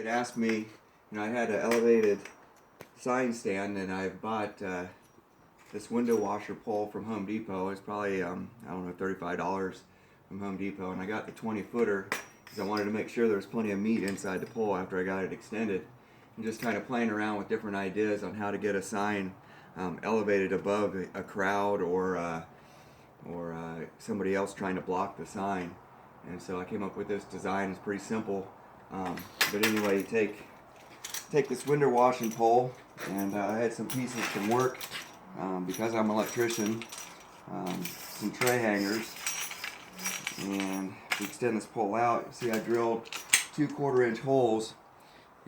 had asked me, I had an elevated sign stand, and I bought this window washer pole from Home Depot. It's probably, I don't know, $35 from Home Depot, and I got the 20-footer because I wanted to make sure there was plenty of meat inside the pole after I got it extended. And just kind of playing around with different ideas on how to get a sign elevated above a crowd or somebody else trying to block the sign. And so I came up with this design. It's pretty simple. But anyway, you take this window washing pole, and I had some pieces from work because I'm an electrician, some tray hangers, and to extend this pole out, see I drilled 2 1/4-inch holes,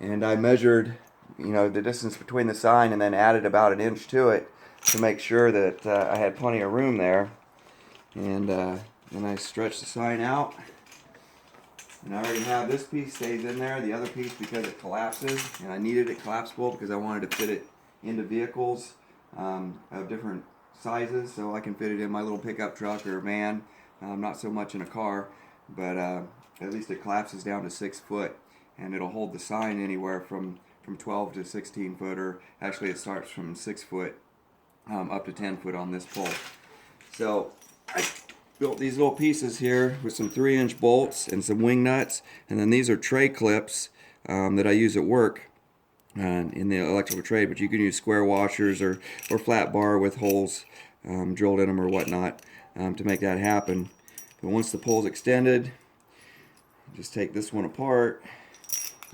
and I measured the distance between the sign and then added about 1 inch to it to make sure that I had plenty of room there. And then I stretched the sign out, and I already have this piece stays in there, the other piece because it collapses, and I needed it collapsible because I wanted to fit it into vehicles of different sizes, so I can fit it in my little pickup truck or van, not so much in a car, but at least it collapses down to 6 foot, and it'll hold the sign anywhere from 12 to 16 foot, or actually it starts from 6 foot up to 10 foot on this pole. So I built these little pieces here with some 3-inch bolts and some wing nuts, and then these are tray clips that I use at work in the electrical trade, but you can use square washers or flat bar with holes drilled in them or whatnot to make that happen. But once the pole's extended, just take this one apart.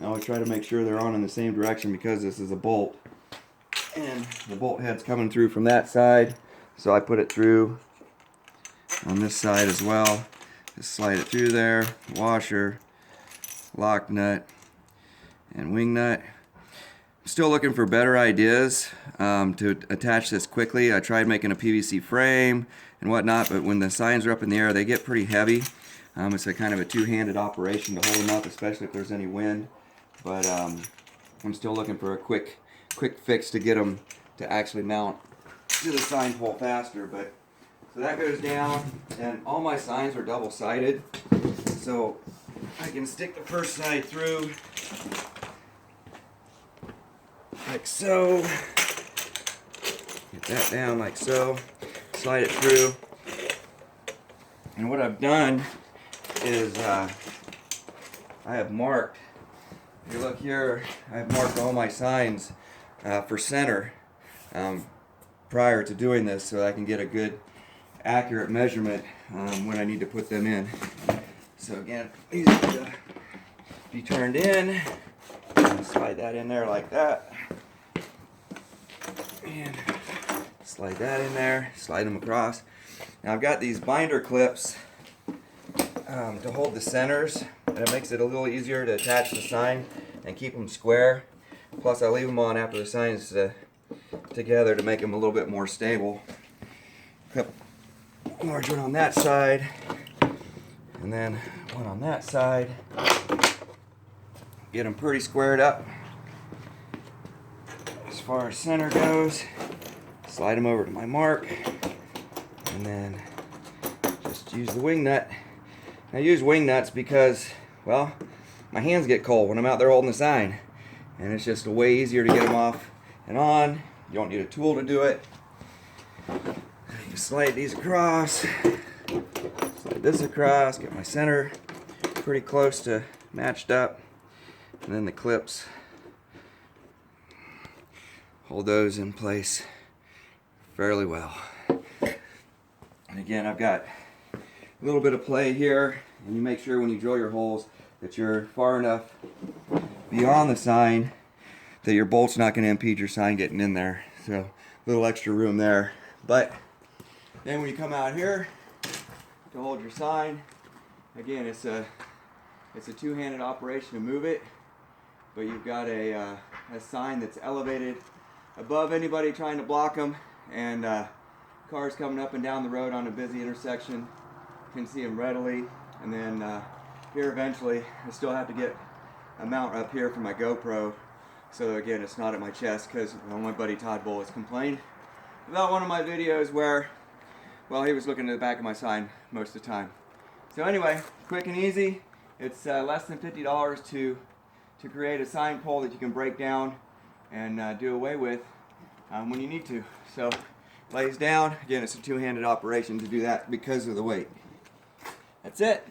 I always try to make sure they're on in the same direction because this is a bolt, and the bolt head's coming through from that side, so I put it through on this side as well. Just slide it through there, washer, lock nut, and wing nut. I'm still looking for better ideas to attach this quickly. I tried making a PVC frame and whatnot, but when the signs are up in the air, they get pretty heavy. It's a kind of a two-handed operation to hold them up, especially if there's any wind. But I'm still looking for a quick fix to get them to actually mount to the sign pole faster. But so that goes down, and all my signs are double-sided, so I can stick the first side through like so. Get that down like so. Slide it through. And what I've done is I have marked, if you look here, I've marked all my signs for center prior to doing this, so I can get a good accurate measurement when I need to put them in. So again, these are to be turned in, slide that in there like that, and slide that in there, slide them across. Now I've got these binder clips to hold the centers, and it makes it a little easier to attach the sign and keep them square. Plus I leave them on after the signs together to make them a little bit more stable. Large one on that side, and then one on that side. Get them pretty squared up as far as center goes. Slide them over to my mark, and then just use the wing nut. I use wing nuts because, well, my hands get cold when I'm out there holding the sign, and it's just a way easier to get them off and on. You don't need a tool to do it. You slide these across, slide this across, get my center pretty close to matched up, and then the clips, hold those in place fairly well. And again, I've got a little bit of play here, and you make sure when you drill your holes that you're far enough beyond the sign that your bolt's not going to impede your sign getting in there. So a little extra room there. But then when you come out here to hold your sign, again, it's a two-handed operation to move it, but you've got a sign that's elevated above anybody trying to block them, and cars coming up and down the road on a busy intersection can see them readily. And then here eventually I still have to get a mount up here for my GoPro, so again it's not at my chest, because my buddy Todd Bull has complained about one of my videos where, well, he was looking at the back of my sign most of the time. So anyway, quick and easy. It's less than $50 to to create a sign pole that you can break down and do away with when you need to. So lays down. Again, it's a two-handed operation to do that because of the weight. That's it.